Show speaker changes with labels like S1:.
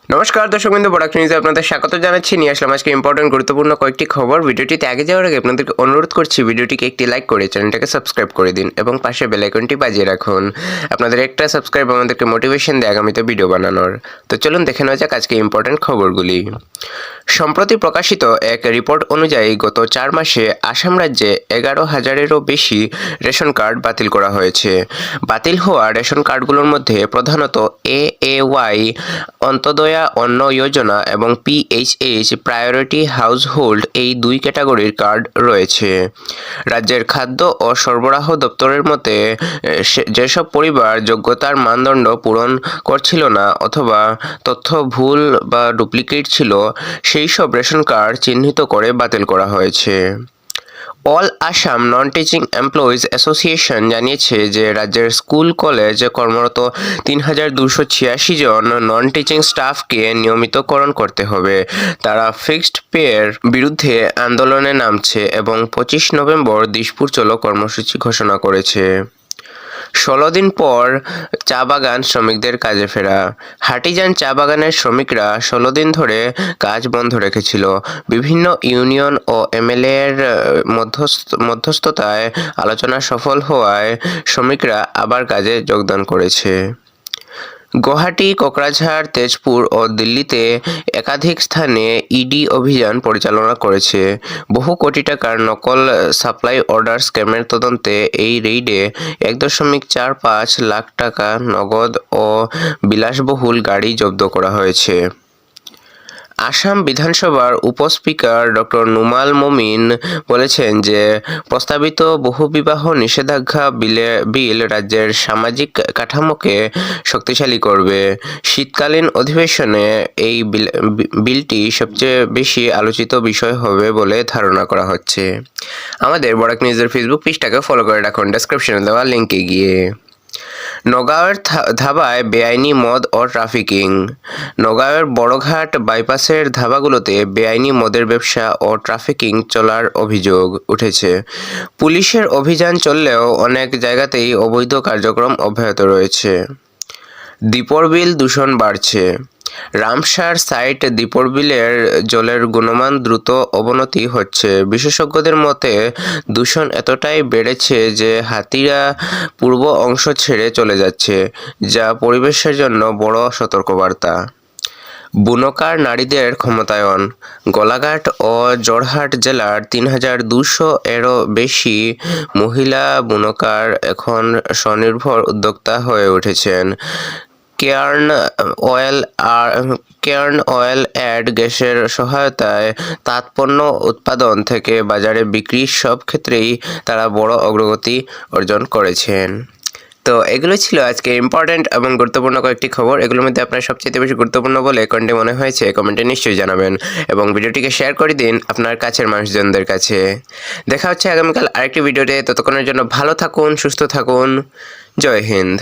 S1: নমস্কার দর্শকবৃন্দ, প্রোডাক্ট নিউজে আপনাদের স্বাগত জানাচ্ছি। নিয়ে আসলাম আজকে ইম্পর্টেন্ট গুরুত্বপূর্ণ কয়েকটি খবর। ভিডিওটিতে আগে যাওয়ার আগে আপনাদেরকে অনুরোধ করছি ভিডিওটিকে একটি লাইক করে চ্যানেলটাকে সাবস্ক্রাইব করে দিন এবং পাশে বেল আইকনটি বাজিয়ে রাখুন। আপনাদের একটা সাবস্ক্রাইব আমাদেরকে মোটিভেশন দেয় আগামীতে ভিডিও বানানোর। তো চলুন দেখে নেওয়া যাক আজকে ইম্পর্টেন্ট খবরগুলি। সম্প্রতি প্রকাশিত এক রিপোর্ট অনুযায়ী গত 4 মাসে আসাম রাজ্যে 11,000-এরও বেশি রেশন কার্ড বাতিল করা হয়েছে। বাতিল হওয়া রেশন কার্ডগুলোর মধ্যে প্রধানত AAY অন্তোদয়া অন্ন যোজনা এবং PHH প্রায়োরিটি হাউসহোল্ড এই দুই ক্যাটাগরির কার্ড রয়েছে। রাজ্যের খাদ্য ও সরবরাহ দপ্তরের মতে যেসব পরিবার যোগ্যতার মানদণ্ড পূরণ করছিল না অথবা তথ্য ভুল বা ডুপ্লিকেট ছিল, সেই সব রেশন কার্ড চিহ্নিত করে বাতিল করা হয়েছে। All Assam non teaching employees association জানিয়েছে যে রাজ্যের স্কুল কলেজ কর্মরত 3,286 জন নন টিচিং স্টাফকে নিয়মিতকরণ করতে হবে। তারা ফিক্সড পের বিরুদ্ধে আন্দোলনে নামছে এবং 25 নভেম্বর দিশপুর চলো কর্মসূচি ঘোষণা করেছে। 16 দিন পর চা বাগান শ্রমিকদের কাজে ফেরা। হাটিজান চা বাগানের শ্রমিকরা 16 দিন ধরে কাজ বন্ধ রেখেছিল। বিভিন্ন ইউনিয়ন ও MLA এর মধ্যস্থতায় আলোচনা সফল হওয়ায় শ্রমিকরা আবার কাজে যোগদান করেছে। গুয়াহাটি, কোকরাঝাড়, তেজপুর ও দিল্লিতে একাধিক স্থানে ইডি অভিযান পরিচালনা করেছে। বহু কোটি টাকার নকল সাপ্লাই অর্ডার স্ক্যামের তদন্তে এই রেইডে 1.45 লাখ টাকা নগদ ও বিলাসবহুল গাড়ি জব্দ করা হয়েছে। আসাম বিধানসভার উপস্পিকার ডক্টর নুমাল মমিন বলেছেন যে প্রস্তাবিত বহুবিবাহ নিষেধাজ্ঞা বিল রাজ্যের সামাজিক কাঠামোকে শক্তিশালী করবে। শীতকালীন অধিবেশনে এই বিলটি সবচেয়ে বেশি আলোচিত বিষয় হবে বলে ধারণা করা হচ্ছে। আমাদের বরাক নিউজের ফেসবুক পেজটাকে ফলো করে রাখুন ডেসক্রিপশনে দেওয়া লিঙ্কে গিয়ে। নগাঁওয়ের ধাবায় বেআইনি মদ ও ট্রাফিকিং। নগাঁওয়ের বড়ঘাট বাইপাসের ধাবাগুলোতে বেআইনি মদের ব্যবসা ও ট্রাফিকিং চলার অভিযোগ উঠেছে। পুলিশের অভিযান চললেও অনেক জায়গাতেই অবৈধ কার্যক্রম অব্যাহত রয়েছে। দীপর বিল দূষণ বাড়ছে। রামসার সাইট দীপর বিলের জলের গুণমান দ্রুত অবনতি হচ্ছে। বিশেষজ্ঞদের মতে দূষণ এতটাই বেড়েছে যে হাতিরা পূর্ব অংশ ছেড়ে চলে যাচ্ছে, যা পরিবেশের জন্য বড় সতর্কবার্তা। বুনকার নারীদের ক্ষমতায়ন। গোলাঘাট ও জোরহাট জেলার 3,200-এরও বেশি মহিলা বুনকার এখন স্বনির্ভর উদ্যোক্তা হয়ে উঠেছেন। কেয়ার্ন অয়েল অ্যাড গ্যাসের সহায়তায় তাঁত পণ্য উৎপাদন থেকে বাজারে বিক্রি সব ক্ষেত্রেই তারা বড় অগ্রগতি অর্জন করেছেন। তো এগুলো ছিল আজকে ইম্পর্টেন্ট এবং গুরুত্বপূর্ণ কয়েকটি খবর। এগুলোর মধ্যে আপনার সবচেয়ে বেশি গুরুত্বপূর্ণ বলে কোনটি মনে হয়েছে কমেন্টে নিশ্চয়ই জানাবেন এবং ভিডিওটিকে শেয়ার করে দিন আপনার কাছের মানুষজনদের কাছে। দেখা হচ্ছে আগামীকাল আরেকটি ভিডিওতে। ততক্ষণের জন্য ভালো থাকুন, সুস্থ থাকুন। জয় হিন্দ।